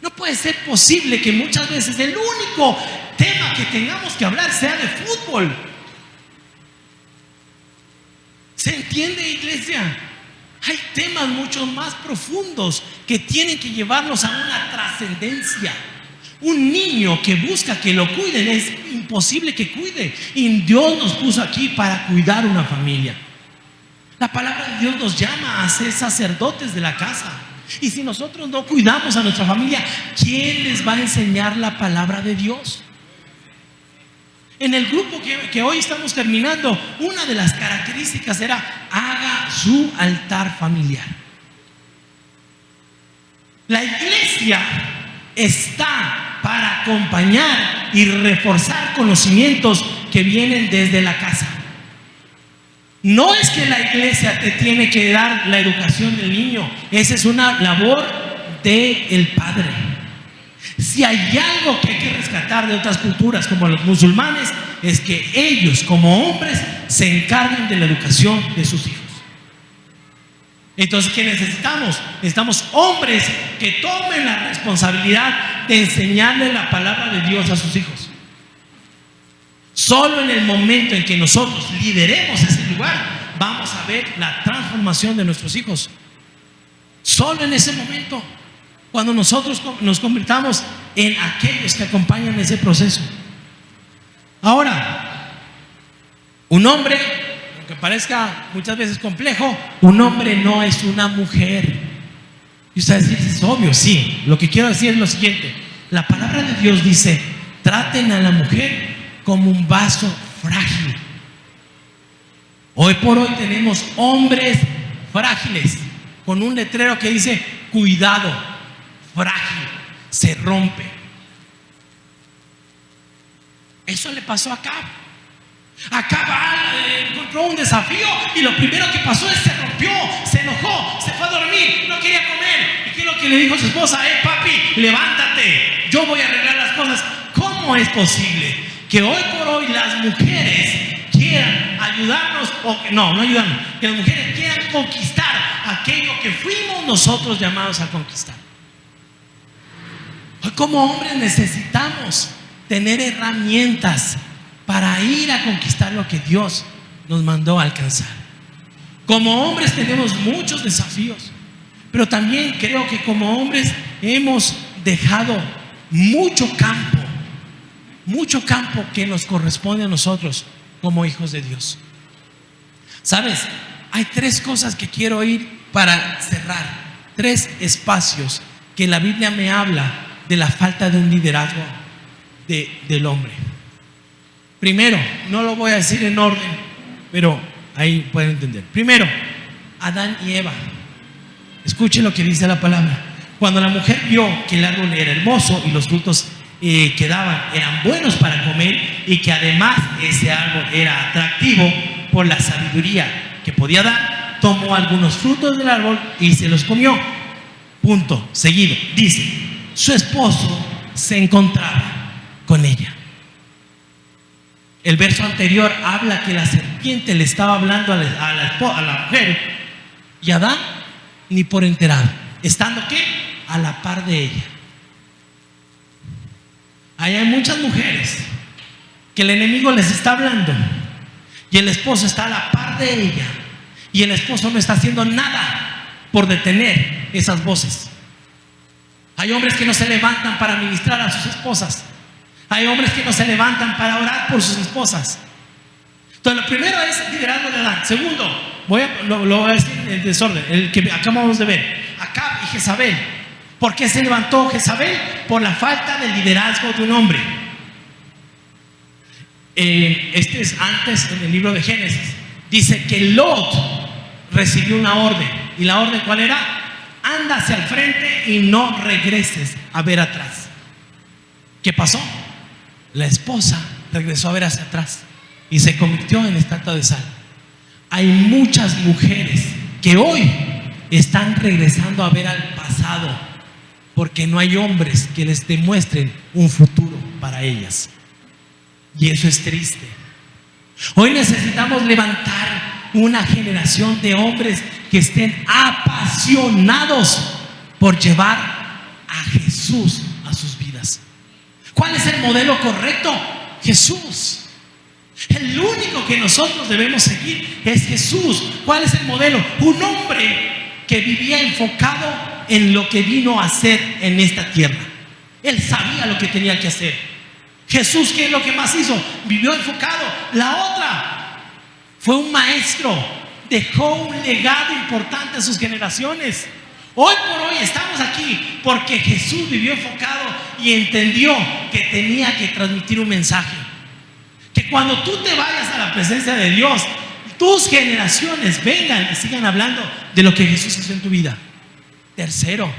No puede ser posible que muchas veces el único tema que tengamos que hablar sea de fútbol. ¿Se entiende, iglesia? Hay temas mucho más profundos que tienen que llevarnos a una trascendencia. Un niño que busca que lo cuiden es imposible que cuide. Y Dios nos puso aquí para cuidar una familia. La palabra de Dios nos llama a ser sacerdotes de la casa. Y si nosotros no cuidamos a nuestra familia, ¿quién les va a enseñar la palabra de Dios? En el grupo que hoy estamos terminando, una de las características era: haga su altar familiar. La iglesia está para acompañar y reforzar conocimientos que vienen desde la casa. No es que la iglesia te tiene que dar la educación del niño. Esa es una labor del Padre. Si hay algo que hay que rescatar de otras culturas como los musulmanes, es que ellos como hombres se encargan de la educación de sus hijos. Entonces, ¿qué necesitamos? Necesitamos hombres que tomen la responsabilidad de enseñarle la palabra de Dios a sus hijos. Solo en el momento en que nosotros lideremos ese lugar, vamos a ver la transformación de nuestros hijos. Solo en ese momento, cuando nosotros nos convirtamos en aquellos que acompañan ese proceso. Ahora, un hombre, aunque parezca muchas veces complejo, un hombre no es una mujer. Y ustedes dicen, es obvio, sí. Lo que quiero decir es lo siguiente: la palabra de Dios dice, traten a la mujer como un vaso frágil. Hoy por hoy tenemos hombres frágiles con un letrero que dice, cuidado, frágil, se rompe. Eso le pasó a Acab. Acab encontró un desafío y lo primero que pasó es se rompió, se enojó, se fue a dormir, no quería comer. ¿Y qué es lo que le dijo a su esposa? Papi, levántate, yo voy a arreglar las cosas. ¿Cómo es posible que hoy por hoy las mujeres quieran ayudarnos, no ayudarnos, que las mujeres quieran conquistar aquello que fuimos nosotros llamados a conquistar? Hoy como hombres necesitamos tener herramientas para ir a conquistar lo que Dios nos mandó a alcanzar. Como hombres tenemos muchos desafíos, pero también creo que como hombres hemos dejado mucho campo que nos corresponde a nosotros como hijos de Dios. ¿Sabes? Hay tres cosas que quiero ir para cerrar, tres espacios que la Biblia me habla de la falta de un liderazgo del hombre. Primero, no lo voy a decir en orden, pero ahí pueden entender. Primero, Adán y Eva. Escuchen lo que dice la palabra. Cuando la mujer vio que el árbol era hermoso y los frutos que daban eran buenos para comer, y que además ese árbol era atractivo por la sabiduría que podía dar, tomó algunos frutos del árbol y se los comió. Punto. Seguido, dice, su esposo se encontraba con ella. El verso anterior habla que la serpiente le estaba hablando a la mujer, y Adán ni por enterado, estando ¿qué? A la par de ella. Ahí hay muchas mujeres que el enemigo les está hablando y el esposo está a la par de ella, y el esposo no está haciendo nada por detener esas voces. Hay hombres que no se levantan para ministrar a sus esposas. Hay hombres que no se levantan para orar por sus esposas. Entonces, lo primero es liderazgo de Adán. Segundo, lo voy a decir en desorden, el que acabamos de ver: Acab y Jezabel. ¿Por qué se levantó Jezabel? Por la falta de liderazgo de un hombre. Este es antes, en el libro de Génesis. Dice que Lot recibió una orden. ¿Y la orden cuál era? Anda hacia el frente y no regreses a ver atrás. ¿Qué pasó? La esposa regresó a ver hacia atrás y se convirtió en estatua de sal. Hay muchas mujeres que hoy están regresando a ver al pasado porque no hay hombres que les demuestren un futuro para ellas. Y eso es triste. Hoy necesitamos levantar una generación de hombres que estén apasionados por llevar a Jesús a sus vidas. ¿Cuál es el modelo correcto? Jesús. El único que nosotros debemos seguir es Jesús. ¿Cuál es el modelo? Un hombre que vivía enfocado en lo que vino a hacer en esta tierra. Él sabía lo que tenía que hacer. Jesús, ¿qué es lo que más hizo? Vivió enfocado. La otra, fue un maestro. Dejó un legado importante a sus generaciones. Hoy por hoy estamos aquí porque Jesús vivió enfocado y entendió que tenía que transmitir un mensaje. Que cuando tú te vayas a la presencia de Dios, tus generaciones vengan y sigan hablando de lo que Jesús hizo en tu vida. Tercero,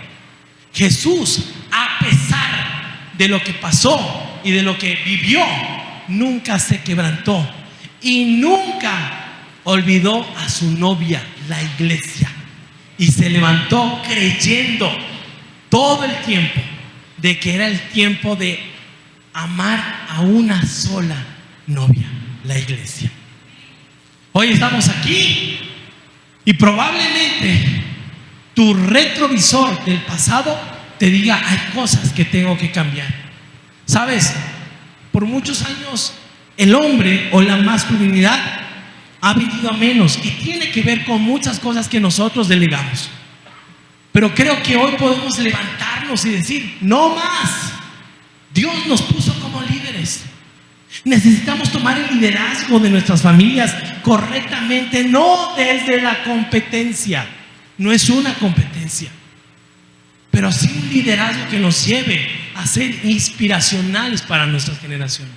Jesús, a pesar de lo que pasó y de lo que vivió, nunca se quebrantó y nunca olvidó a su novia, la iglesia, y se levantó creyendo todo el tiempo de que era el tiempo de amar a una sola novia, la iglesia. Hoy estamos aquí y probablemente tu retrovisor del pasado te diga: hay cosas que tengo que cambiar. Sabes, por muchos años el hombre o la masculinidad ha venido a menos y tiene que ver con muchas cosas que nosotros delegamos. Pero creo que hoy podemos levantarnos y decir: no más. Dios nos puso como líderes. Necesitamos tomar el liderazgo de nuestras familias correctamente, no desde la competencia. No es una competencia, pero sí un liderazgo que nos lleve a ser inspiracionales para nuestras generaciones.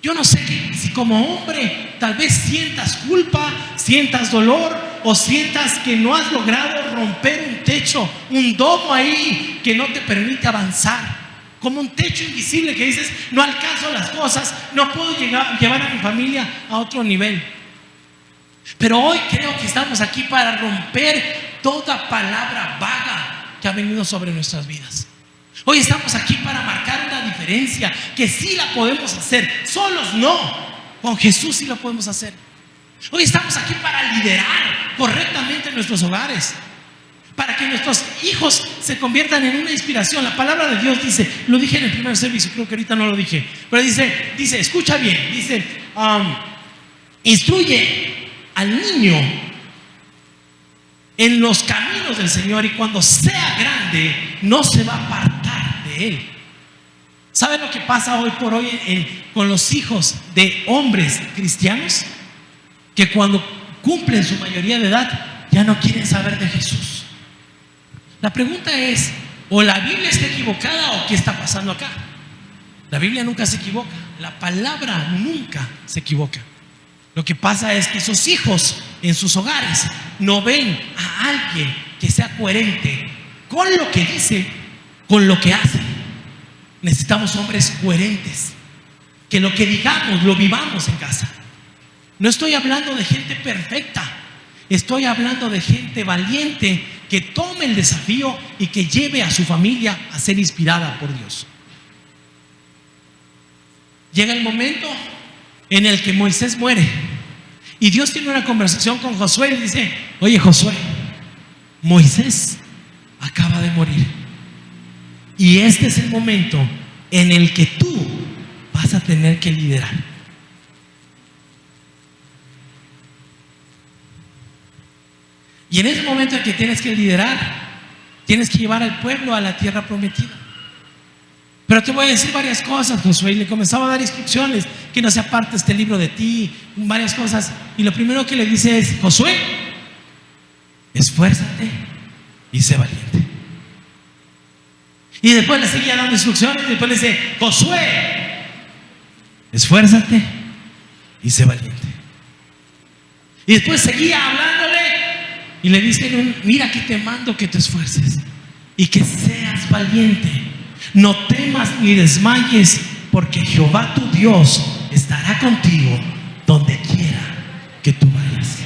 Yo no sé si como hombre tal vez sientas culpa, sientas dolor o sientas que no has logrado romper un techo, un domo ahí que no te permite avanzar. Como un techo invisible que dices: no alcanzo las cosas, no puedo llevar a mi familia a otro nivel. Pero hoy creo que estamos aquí para romper toda palabra vaga que ha venido sobre nuestras vidas. Hoy estamos aquí para marcar una diferencia que sí la podemos hacer. Solos no, con Jesús sí lo podemos hacer. Hoy estamos aquí para liderar correctamente nuestros hogares, para que nuestros hijos se conviertan en una inspiración. La palabra de Dios dice, lo dije en el primer servicio, creo que ahorita no lo dije, pero dice, escucha bien, dice, instruye al niño en los caminos del Señor y cuando sea grande no se va a apartar de él. ¿Saben lo que pasa hoy por hoy con los hijos de hombres cristianos? Que cuando cumplen su mayoría de edad ya no quieren saber de Jesús. La pregunta es, o la Biblia está equivocada o qué está pasando acá. La Biblia nunca se equivoca, la palabra nunca se equivoca. Lo que pasa es que esos hijos en sus hogares no ven a alguien que sea coherente con lo que dice, con lo que hace. Necesitamos hombres coherentes, que lo que digamos lo vivamos en casa. No estoy hablando de gente perfecta, estoy hablando de gente valiente que tome el desafío y que lleve a su familia a ser inspirada por Dios. Llega el momento en el que Moisés muere y Dios tiene una conversación con Josué y dice: oye Josué, Moisés acaba de morir y este es el momento en el que tú vas a tener que liderar. Y en ese momento en que tienes que liderar, tienes que llevar al pueblo a la tierra prometida. Pero te voy a decir varias cosas, Josué. Y le comenzaba a dar instrucciones: que no se aparte este libro de ti, varias cosas. Y lo primero que le dice es: Josué, esfuérzate y sé valiente. Y después le seguía dando instrucciones. Y después le dice: Josué, esfuérzate y sé valiente. Y después seguía hablándole y le dice: mira que te mando que te esfuerces y que seas valiente. No temas ni desmayes, porque Jehová tu Dios estará contigo donde quiera que tú vayas.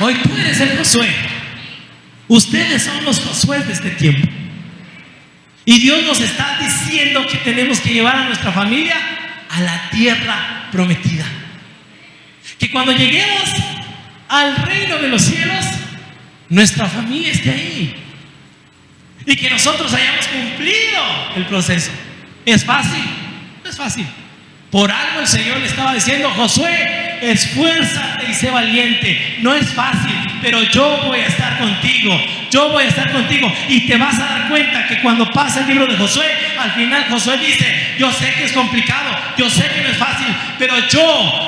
Hoy tú eres el Josué. Ustedes son los Josué de este tiempo. Y Dios nos está diciendo que tenemos que llevar a nuestra familia a la tierra prometida. Que cuando lleguemos al reino de los cielos, nuestra familia esté ahí y que nosotros hayamos cumplido el proceso. ¿Es fácil? No es fácil. Por algo el Señor le estaba diciendo: Josué, esfuérzate y sé valiente. No es fácil, pero yo voy a estar contigo. Yo voy a estar contigo. Y te vas a dar cuenta que cuando pasa el libro de Josué, al final Josué dice: yo sé que es complicado, yo sé que no es fácil, pero yo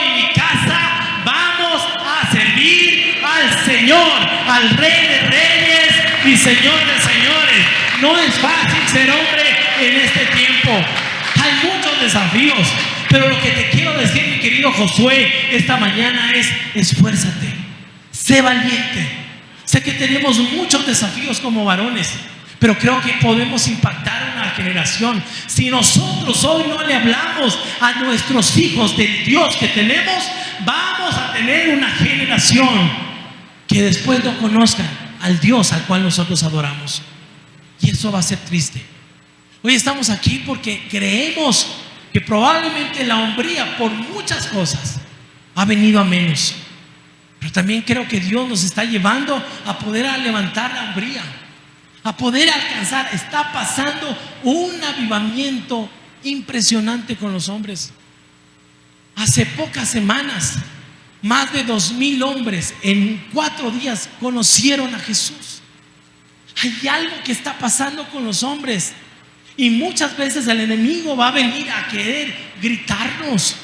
y mi casa vamos a servir al Señor, al Rey de Reyes y Señor de Señores. No es fácil ser hombre en este tiempo. Hay muchos desafíos, pero lo que te quiero decir, mi querido Josué, esta mañana es: esfuérzate, sé valiente. Sé que tenemos muchos desafíos como varones, pero creo que podemos impactar una generación. Si nosotros hoy no le hablamos a nuestros hijos del Dios que tenemos, vamos a tener una generación que después no conozcan al Dios al cual nosotros adoramos. Y eso va a ser triste. Hoy estamos aquí porque creemos que probablemente la hombría por muchas cosas ha venido a menos. Pero también creo que Dios nos está llevando a poder levantar la hombría, a poder alcanzar. Está pasando un avivamiento impresionante con los hombres. Hace pocas semanas, más de 2,000 hombres en 4 días conocieron a Jesús. Hay algo que está pasando con los hombres, y muchas veces el enemigo va a venir a querer gritarnos,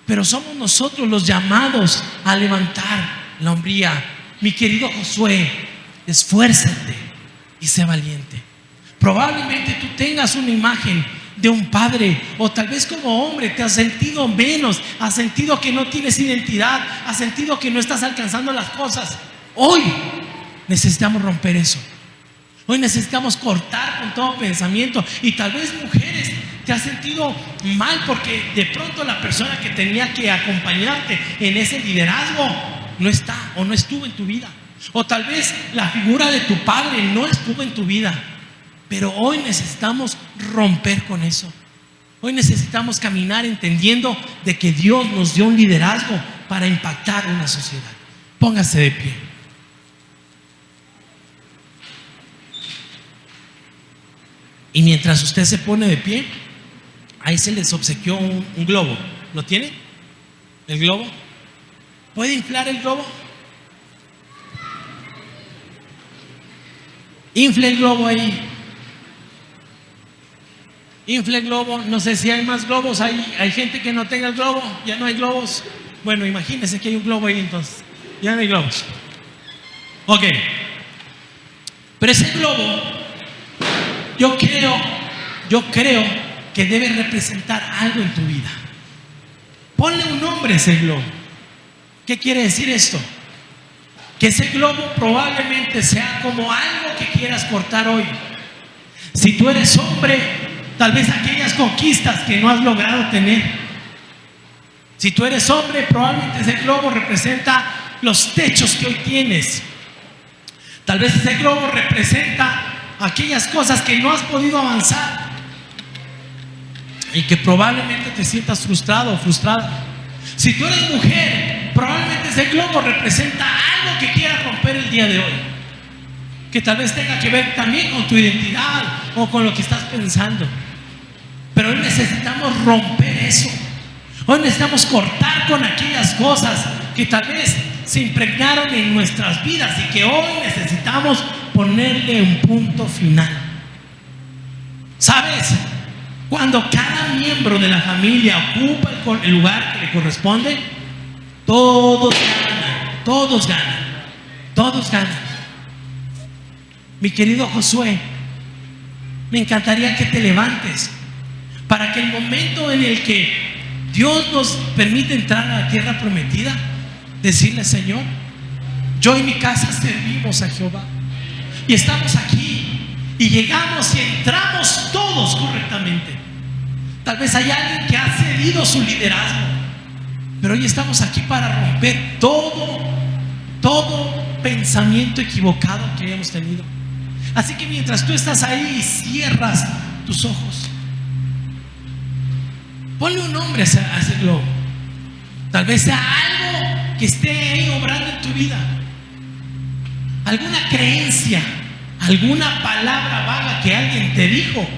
pero somos nosotros los llamados a levantar la hombría. Mi querido Josué, esfuérzate y sé valiente. Probablemente tú tengas una imagen de un padre, o tal vez como hombre te has sentido menos, has sentido que no tienes identidad, has sentido que no estás alcanzando las cosas. Hoy necesitamos romper eso. Hoy necesitamos cortar con todo pensamiento. Y tal vez, mujeres, te has sentido mal porque de pronto la persona que tenía que acompañarte en ese liderazgo no está o no estuvo en tu vida, o tal vez la figura de tu padre no estuvo en tu vida. Pero hoy necesitamos romper con eso. Hoy necesitamos caminar entendiendo de que Dios nos dio un liderazgo para impactar una sociedad. Póngase de pie. Y mientras usted se pone de pie, ahí se les obsequió un globo. ¿Lo tiene? ¿El globo? ¿Puede inflar el globo? Infle el globo ahí. Infle el globo. No sé si hay más globos. Hay gente que no tenga el globo. Ya no hay globos. Bueno, imagínense que hay un globo ahí entonces. Ya no hay globos. Ok. Pero ese globo, yo creo que debe representar algo en tu vida. Ponle un nombre a ese globo. ¿Qué quiere decir esto? Que ese globo probablemente sea como algo que quieras cortar hoy. Si tú eres hombre, tal vez aquellas conquistas que no has logrado tener. Si tú eres hombre, probablemente ese globo representa los techos que hoy tienes. Tal vez ese globo representa aquellas cosas que no has podido avanzar y que probablemente te sientas frustrado o frustrada. Si tú eres mujer, probablemente ese globo representa algo que quieras romper el día de hoy, que tal vez tenga que ver también con tu identidad o con lo que estás pensando. Pero hoy necesitamos romper eso. Hoy necesitamos cortar con aquellas cosas que tal vez se impregnaron en nuestras vidas y que hoy necesitamos ponerle un punto final. ¿Sabes? Cuando cada miembro de la familia ocupa el lugar que le corresponde, todos ganan, todos ganan, todos ganan. Mi querido Josué, me encantaría que te levantes para que el momento en el que Dios nos permite entrar a la tierra prometida, decirle: Señor, yo y mi casa servimos a Jehová. Y estamos aquí y llegamos y entramos todos correctamente. Tal vez hay alguien que ha cedido su liderazgo, pero hoy estamos aquí para romper todo pensamiento equivocado que hayamos tenido. Así que mientras tú estás ahí y cierras tus ojos, ponle un nombre a ese globo. Tal vez sea algo que esté ahí obrando en tu vida, alguna creencia, alguna palabra vaga que alguien te dijo.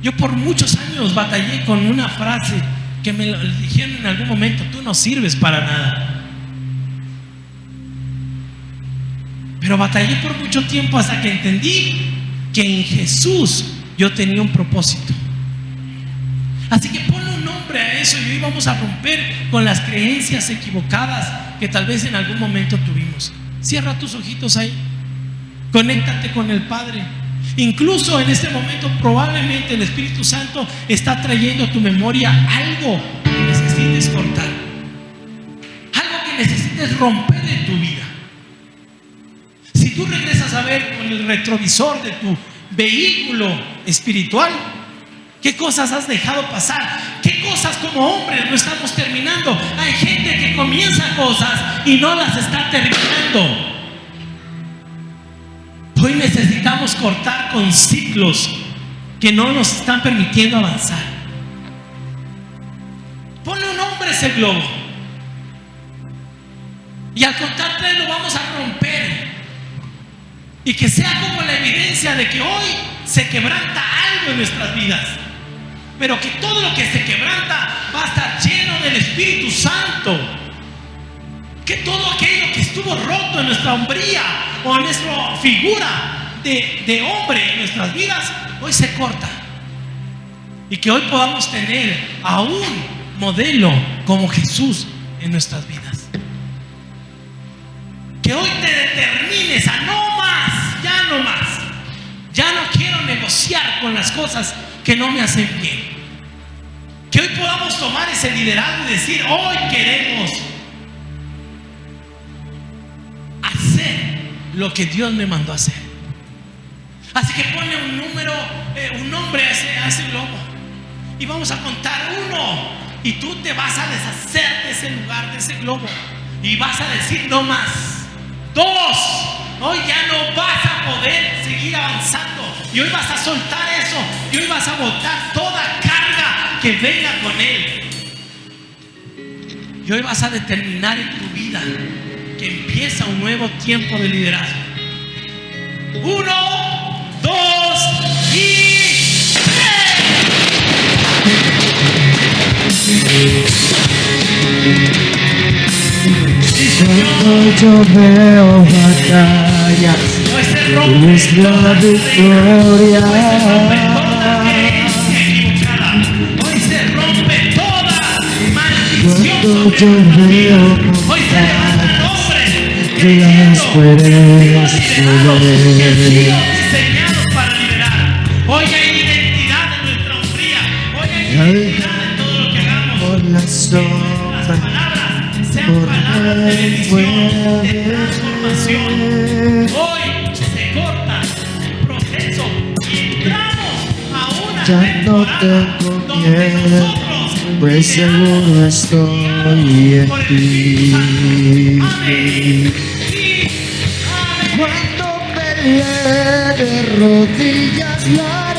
Yo por muchos años batallé con una frase que me lo dijeron en algún momento: tú no sirves para nada. Pero batallé por mucho tiempo hasta que entendí que en Jesús yo tenía un propósito. Así que ponle un nombre a eso y hoy vamos a romper con las creencias equivocadas que tal vez en algún momento tuvimos. Cierra tus ojitos ahí, conéctate con el Padre. Incluso en este momento probablemente el Espíritu Santo está trayendo a tu memoria algo que necesites cortar, algo que necesites romper en tu vida. Si tú regresas a ver con el retrovisor de tu vehículo espiritual, ¿qué cosas has dejado pasar? ¿Qué cosas como hombres no estamos terminando. Hay gente que comienza cosas y no las está terminando. Hoy necesitamos cortar con ciclos que no nos están permitiendo avanzar. Ponle un nombre a ese globo. Y al contar tres lo vamos a romper. Y que sea como la evidencia de que hoy se quebranta algo en nuestras vidas. Pero que todo lo que se quebranta va a estar lleno del Espíritu Santo. Que todo aquello que estuvo roto en nuestra hombría o en nuestra figura de hombre en nuestras vidas, hoy se corta. Y que hoy podamos tener a un modelo como Jesús en nuestras vidas. Que hoy te determines a no más, ya no más. Ya no quiero negociar con las cosas que no me hacen bien. Que hoy podamos tomar ese liderazgo y decir, hoy queremos hacer lo que Dios me mandó a hacer. Así que ponle un número, un nombre a ese globo. Y vamos a contar 1. Y tú te vas a deshacer de ese lugar, de ese globo. Y vas a decir no más. 2. Hoy ya no vas a poder seguir avanzando. Y hoy vas a soltar eso. Y hoy vas a botar toda carga que venga con él. Y hoy vas a determinar en tu vida que empieza un nuevo tiempo de liderazgo. 1, 2 y 3. Cuando yo veo batallas, es la victoria. Hoy se rompe toda maldición. Cuando yo veo Hoy se levantan hombres que las puedes diseñados para liberar. Hoy hay identidad en nuestra hombría. Hoy hay identidad en todo lo que hagamos. por las sombras, Las palabras sean palabras de bendición, de transformación. Hoy se corta el proceso y entramos a una ya no temporada tengo donde miedo, nosotros pues seguro estoy en ti. Amén. Cuando peleé de rodillas la